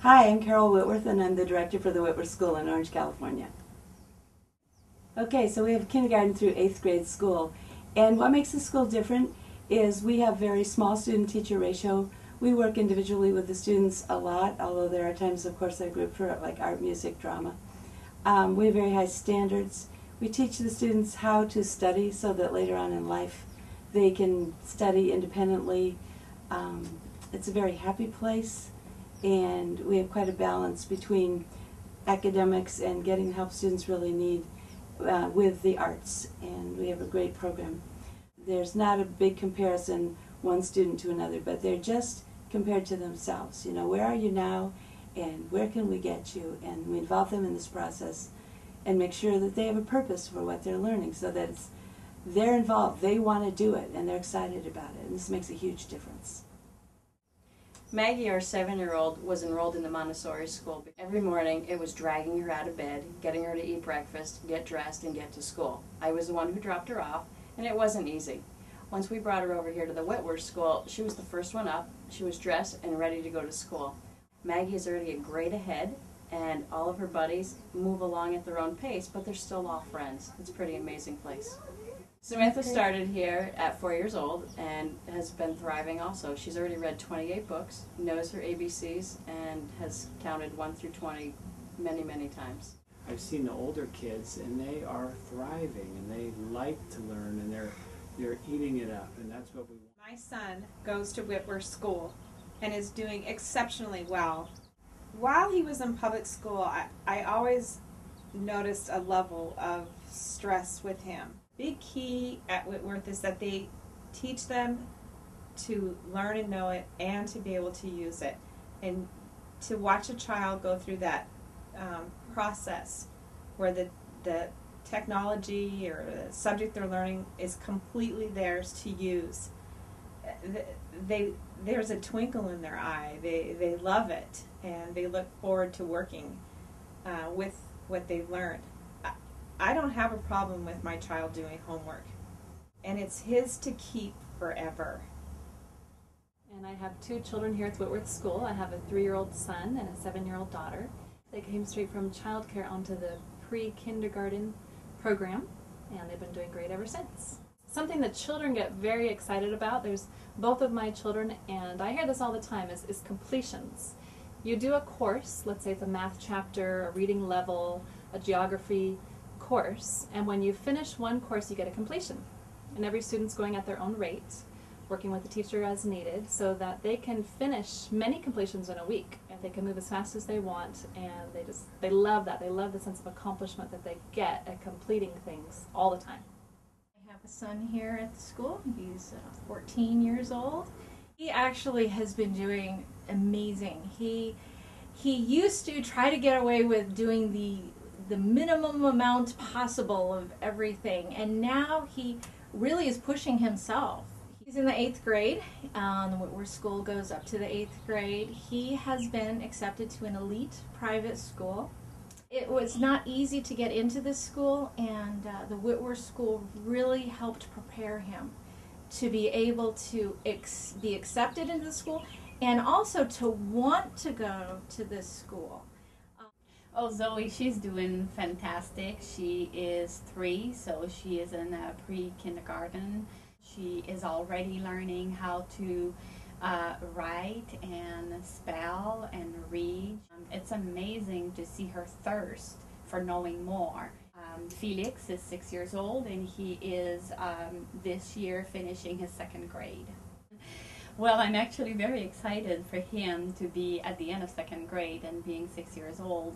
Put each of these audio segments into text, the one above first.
Hi, I'm Carol Whitworth, and I'm the director for the Whitworth School in Orange, California. Okay, so we have kindergarten through 8th grade school, and what makes the school different is we have very small student-teacher ratio. We work individually with the students a lot, although there are times, of course, that group for like art, music, drama. We have very high standards. We teach the students how to study so that later on in life they can study independently. It's a very happy place, and we have quite a balance between academics and getting the help students really need with the arts, and we have a great program. There's not a big comparison one student to another, but they're just compared to themselves. You know, where are you now and where can we get you? And we involve them in this process and make sure that they have a purpose for what they're learning, so that they're involved, they want to do it, and they're excited about it, and this makes a huge difference. Maggie, our 7-year-old, was enrolled in the Montessori school. Every morning it was dragging her out of bed, getting her to eat breakfast, get dressed, and get to school. I was the one who dropped her off, and it wasn't easy. Once we brought her over here to the Whitworth school, she was the first one up. She was dressed and ready to go to school. Maggie is already a grade ahead, and all of her buddies move along at their own pace, but they're still all friends. It's a pretty amazing place. Samantha started here at 4 years old and has been thriving also. She's already read 28 books, knows her ABCs, and has counted 1 through 20 many, many times. I've seen the older kids, and they are thriving, and they like to learn, and they're eating it up, and that's what we want. My son goes to Whitworth School and is doing exceptionally well. While he was in public school, I always noticed a level of stress with him. Big key at Whitworth is that they teach them to learn and know it and to be able to use it. And to watch a child go through that process where the technology or the subject they're learning is completely theirs to use, there's a twinkle in their eye. They love it, and they look forward to working with what they've learned. I don't have a problem with my child doing homework, and it's his to keep forever. And I have 2 children here at Whitworth School. I have a 3-year-old son and a 7-year-old daughter. They came straight from childcare onto the pre-kindergarten program, and they've been doing great ever since. Something that children get very excited about, there's both of my children, and I hear this all the time, is completions. You do a course, let's say it's a math chapter, a reading level, a geography course, and when you finish one course you get a completion. And every student's going at their own rate, working with the teacher as needed, so that they can finish many completions in a week, and they can move as fast as they want, and they love that. They love the sense of accomplishment that they get at completing things all the time. I have a son here at the school. He's 14 years old. He actually has been doing amazing. He used to try to get away with doing the minimum amount possible of everything, and now he really is pushing himself. He's in the 8th grade. The Whitworth School goes up to the 8th grade. He has been accepted to an elite private school. It was not easy to get into this school, and the Whitworth School really helped prepare him to be able to be accepted into the school, and also to want to go to this school. Oh, Zoe, she's doing fantastic. She is 3, so she is in pre-kindergarten. She is already learning how to write and spell and read. It's amazing to see her thirst for knowing more. Felix is 6 years old, and he is this year finishing his 2nd grade. Well, I'm actually very excited for him to be at the end of 2nd grade and being 6 years old.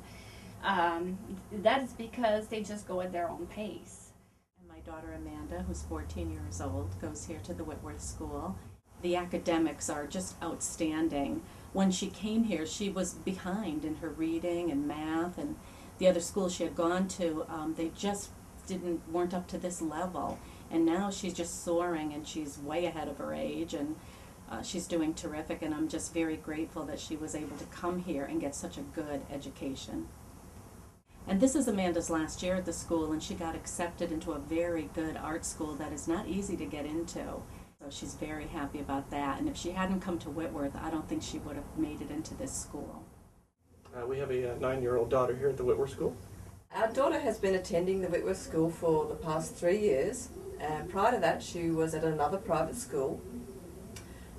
That is because they just go at their own pace. And my daughter Amanda, who's 14 years old, goes here to the Whitworth School. The academics are just outstanding. When she came here, she was behind in her reading and math, and the other schools she had gone to, they just weren't up to this level. And now she's just soaring, and she's way ahead of her age, and she's doing terrific, and I'm just very grateful that she was able to come here and get such a good education. And this is Amanda's last year at the school, and she got accepted into a very good art school that is not easy to get into. So she's very happy about that, and if she hadn't come to Whitworth, I don't think she would have made it into this school. We have a 9-year-old daughter here at the Whitworth School. Our daughter has been attending the Whitworth School for the past 3 years, and prior to that she was at another private school.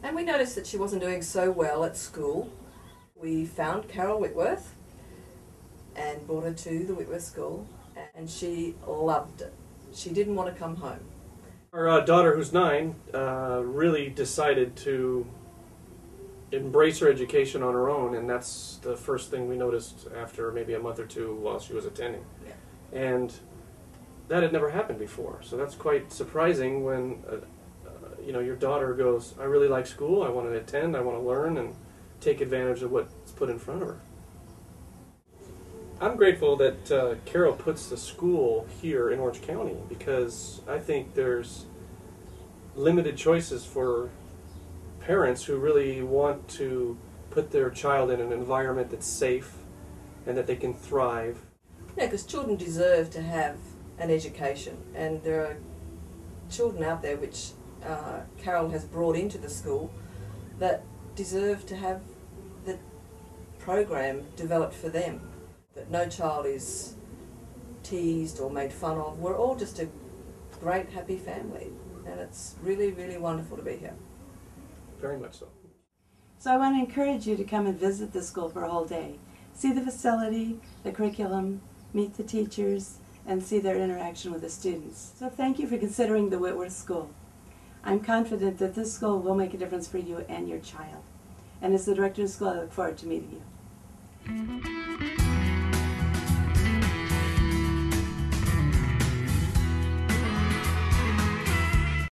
And we noticed that she wasn't doing so well at school. We found Carol Whitworth and brought her to the Whitworth School, and she loved it. She didn't want to come home. Our daughter, who's 9, really decided to embrace her education on her own, and that's the first thing we noticed after maybe a month or two while she was attending. Yeah. And that had never happened before, so that's quite surprising when your daughter goes, I really like school, I want to attend, I want to learn and take advantage of what's put in front of her. I'm grateful that Carol puts the school here in Orange County, because I think there's limited choices for parents who really want to put their child in an environment that's safe and that they can thrive. Yeah, because children deserve to have an education, and there are children out there which Carol has brought into the school that deserve to have the program developed for them. That no child is teased or made fun of. We're all just a great, happy family, and it's really, really wonderful to be here. Very much so. So I want to encourage you to come and visit the school for a whole day. See the facility, the curriculum, meet the teachers, and see their interaction with the students. So thank you for considering the Whitworth School. I'm confident that this school will make a difference for you and your child. And as the director of the school, I look forward to meeting you.